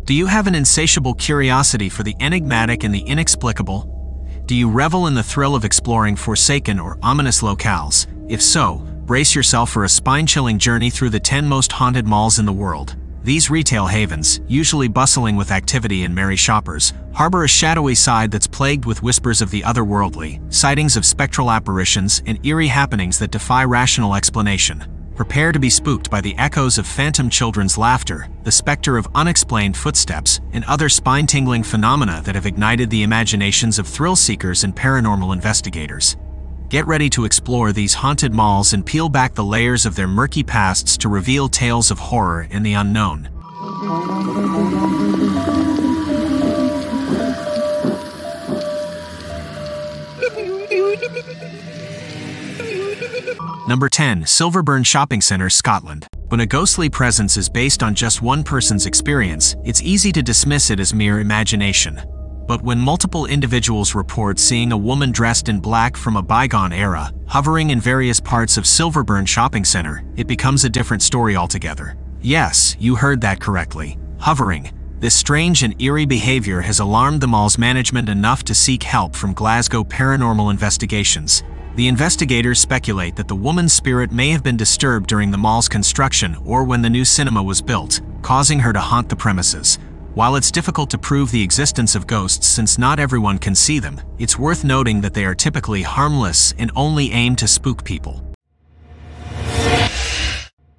Do you have an insatiable curiosity for the enigmatic and the inexplicable? Do you revel in the thrill of exploring forsaken or ominous locales? If so, brace yourself for a spine-chilling journey through the 10 most haunted malls in the world. These retail havens, usually bustling with activity and merry shoppers, harbor a shadowy side that's plagued with whispers of the otherworldly, sightings of spectral apparitions, and eerie happenings that defy rational explanation. Prepare to be spooked by the echoes of phantom children's laughter, the specter of unexplained footsteps, and other spine-tingling phenomena that have ignited the imaginations of thrill-seekers and paranormal investigators. Get ready to explore these haunted malls and peel back the layers of their murky pasts to reveal tales of horror and the unknown. Number 10. Silverburn Shopping Centre, Scotland. When a ghostly presence is based on just one person's experience, it's easy to dismiss it as mere imagination. But when multiple individuals report seeing a woman dressed in black from a bygone era, hovering in various parts of Silverburn Shopping Centre, it becomes a different story altogether. Yes, you heard that correctly. Hovering. This strange and eerie behavior has alarmed the mall's management enough to seek help from Glasgow Paranormal Investigations. The investigators speculate that the woman's spirit may have been disturbed during the mall's construction or when the new cinema was built, causing her to haunt the premises. While it's difficult to prove the existence of ghosts since not everyone can see them, it's worth noting that they are typically harmless and only aim to spook people.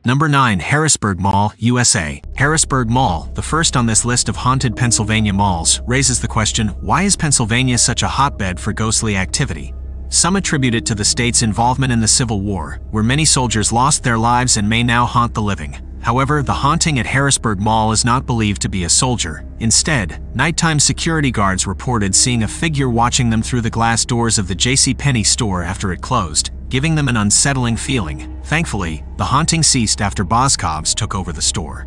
Number 9. Harrisburg Mall, USA. Harrisburg Mall, the first on this list of haunted Pennsylvania malls, raises the question, why is Pennsylvania such a hotbed for ghostly activity? Some attribute it to the state's involvement in the Civil War, where many soldiers lost their lives and may now haunt the living. However, the haunting at Harrisburg Mall is not believed to be a soldier. Instead, nighttime security guards reported seeing a figure watching them through the glass doors of the JCPenney store after it closed, giving them an unsettling feeling. Thankfully, the haunting ceased after Boscovs took over the store.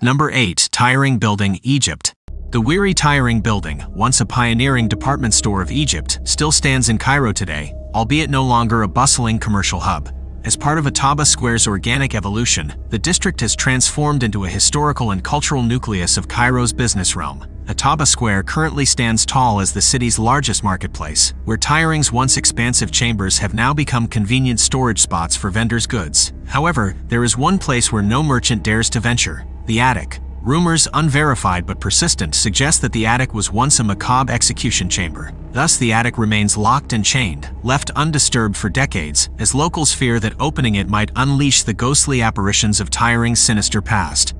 Number 8. Tiring Building, Egypt. The Weary Tiring Building, once a pioneering department store of Egypt, still stands in Cairo today, albeit no longer a bustling commercial hub. As part of Ataba Square's organic evolution, the district has transformed into a historical and cultural nucleus of Cairo's business realm. Ataba Square currently stands tall as the city's largest marketplace, where Tiring's once expansive chambers have now become convenient storage spots for vendors' goods. However, there is one place where no merchant dares to venture: the attic. Rumors, unverified but persistent, suggest that the attic was once a macabre execution chamber. Thus, the attic remains locked and chained, left undisturbed for decades, as locals fear that opening it might unleash the ghostly apparitions of Tiring's sinister past.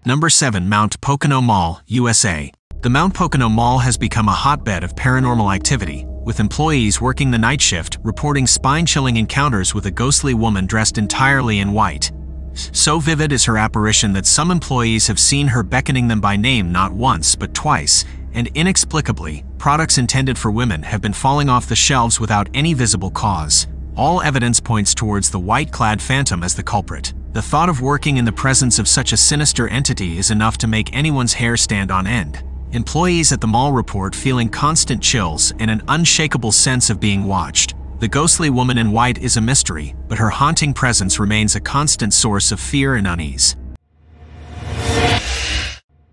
Number 7. Mount Pocono Mall, USA. The Mount Pocono Mall has become a hotbed of paranormal activity, with employees working the night shift reporting spine-chilling encounters with a ghostly woman dressed entirely in white. So vivid is her apparition that some employees have seen her beckoning them by name not once but twice, and inexplicably, products intended for women have been falling off the shelves without any visible cause. All evidence points towards the white-clad phantom as the culprit. The thought of working in the presence of such a sinister entity is enough to make anyone's hair stand on end. Employees at the mall report feeling constant chills and an unshakable sense of being watched. The ghostly woman in white is a mystery, but her haunting presence remains a constant source of fear and unease.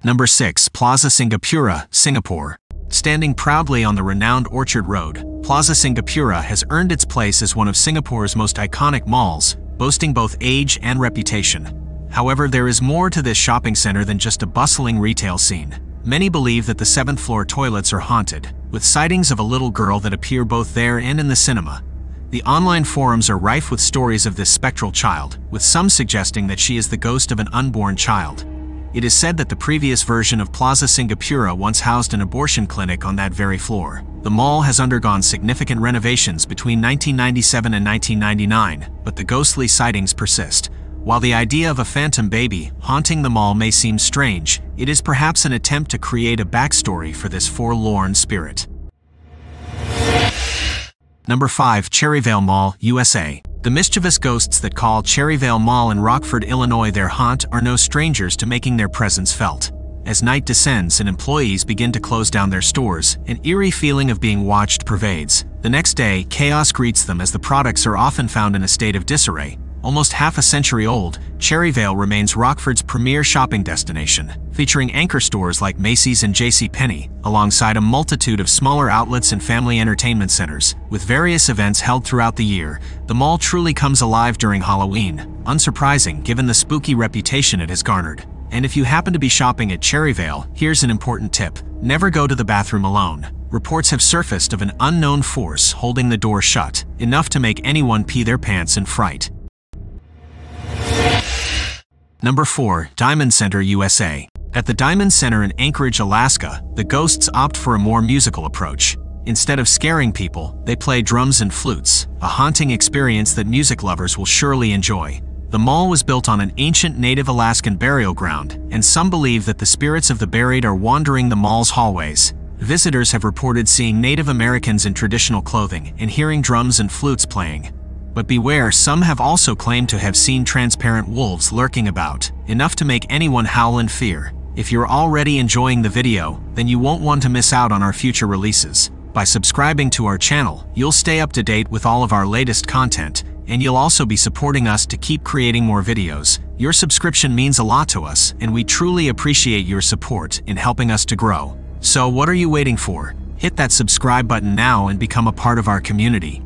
Number 6. Plaza Singapura, Singapore. Standing proudly on the renowned Orchard Road, Plaza Singapura has earned its place as one of Singapore's most iconic malls, boasting both age and reputation. However, there is more to this shopping center than just a bustling retail scene. Many believe that the 7th floor toilets are haunted, with sightings of a little girl that appear both there and in the cinema. The online forums are rife with stories of this spectral child, with some suggesting that she is the ghost of an unborn child. It is said that the previous version of Plaza Singapura once housed an abortion clinic on that very floor. The mall has undergone significant renovations between 1997 and 1999, but the ghostly sightings persist. While the idea of a phantom baby haunting the mall may seem strange, it is perhaps an attempt to create a backstory for this forlorn spirit. Number 5. Cherryvale Mall, USA. The mischievous ghosts that call Cherryvale Mall in Rockford, Illinois their haunt are no strangers to making their presence felt. As night descends and employees begin to close down their stores, an eerie feeling of being watched pervades. The next day, chaos greets them as the products are often found in a state of disarray. Almost half a century old, Cherryvale remains Rockford's premier shopping destination, featuring anchor stores like Macy's and JCPenney, alongside a multitude of smaller outlets and family entertainment centers. With various events held throughout the year, the mall truly comes alive during Halloween, unsurprising given the spooky reputation it has garnered. And if you happen to be shopping at Cherryvale, here's an important tip: never go to the bathroom alone. Reports have surfaced of an unknown force holding the door shut, enough to make anyone pee their pants in fright. Number 4. Diamond Center, USA. At the Diamond Center in Anchorage, Alaska, the ghosts opt for a more musical approach. Instead of scaring people, they play drums and flutes, a haunting experience that music lovers will surely enjoy. The mall was built on an ancient Native Alaskan burial ground, and some believe that the spirits of the buried are wandering the mall's hallways. Visitors have reported seeing Native Americans in traditional clothing and hearing drums and flutes playing. But beware, some have also claimed to have seen transparent wolves lurking about, enough to make anyone howl in fear. If you're already enjoying the video, then you won't want to miss out on our future releases. By subscribing to our channel, you'll stay up to date with all of our latest content, and you'll also be supporting us to keep creating more videos. Your subscription means a lot to us, and we truly appreciate your support in helping us to grow. So what are you waiting for? Hit that subscribe button now and become a part of our community.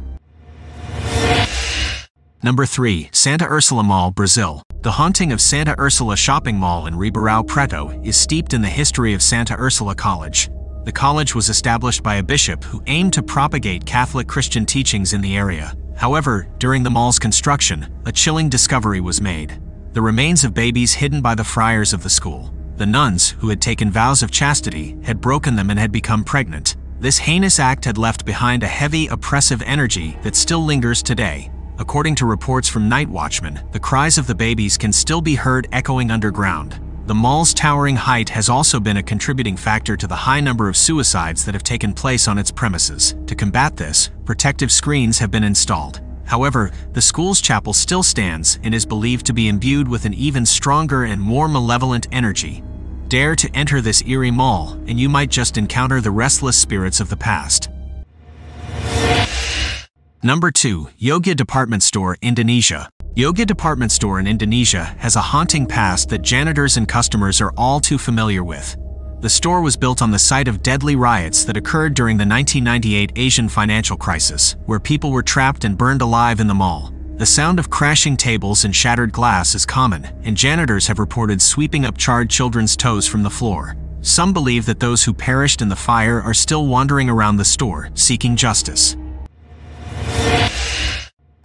Number 3. Santa Ursula Mall, Brazil. The haunting of Santa Ursula Shopping Mall in Ribeirão Preto is steeped in the history of Santa Ursula College. The college was established by a bishop who aimed to propagate Catholic Christian teachings in the area. However, during the mall's construction, a chilling discovery was made: the remains of babies hidden by the friars of the school. The nuns, who had taken vows of chastity, had broken them and had become pregnant. This heinous act had left behind a heavy, oppressive energy that still lingers today. According to reports from night watchmen, the cries of the babies can still be heard echoing underground. The mall's towering height has also been a contributing factor to the high number of suicides that have taken place on its premises. To combat this, protective screens have been installed. However, the school's chapel still stands and is believed to be imbued with an even stronger and more malevolent energy. Dare to enter this eerie mall, and you might just encounter the restless spirits of the past. Number 2. Yoga Department Store, Indonesia. Yoga Department Store in Indonesia has a haunting past that janitors and customers are all too familiar with. The store was built on the site of deadly riots that occurred during the 1998 Asian financial crisis, where people were trapped and burned alive in the mall. The sound of crashing tables and shattered glass is common, and janitors have reported sweeping up charred children's toes from the floor. Some believe that those who perished in the fire are still wandering around the store, seeking justice.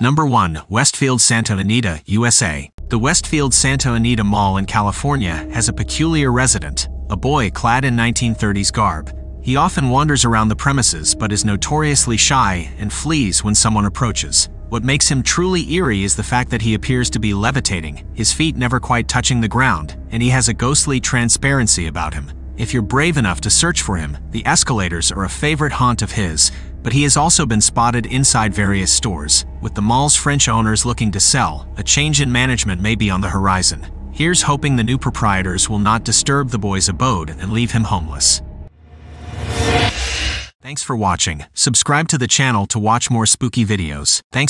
Number 1. Westfield Santa Anita, USA. The Westfield Santa Anita Mall in California has a peculiar resident, a boy clad in 1930s garb. He often wanders around the premises but is notoriously shy and flees when someone approaches. What makes him truly eerie is the fact that he appears to be levitating, his feet never quite touching the ground, and he has a ghostly transparency about him. If you're brave enough to search for him, the escalators are a favorite haunt of his, but he has also been spotted inside various stores. With the mall's French owners looking to sell, a change in management may be on the horizon. Here's hoping the new proprietors will not disturb the boy's abode and leave him homeless. Thanks for watching. Subscribe to the channel to watch more spooky videos. Thanks.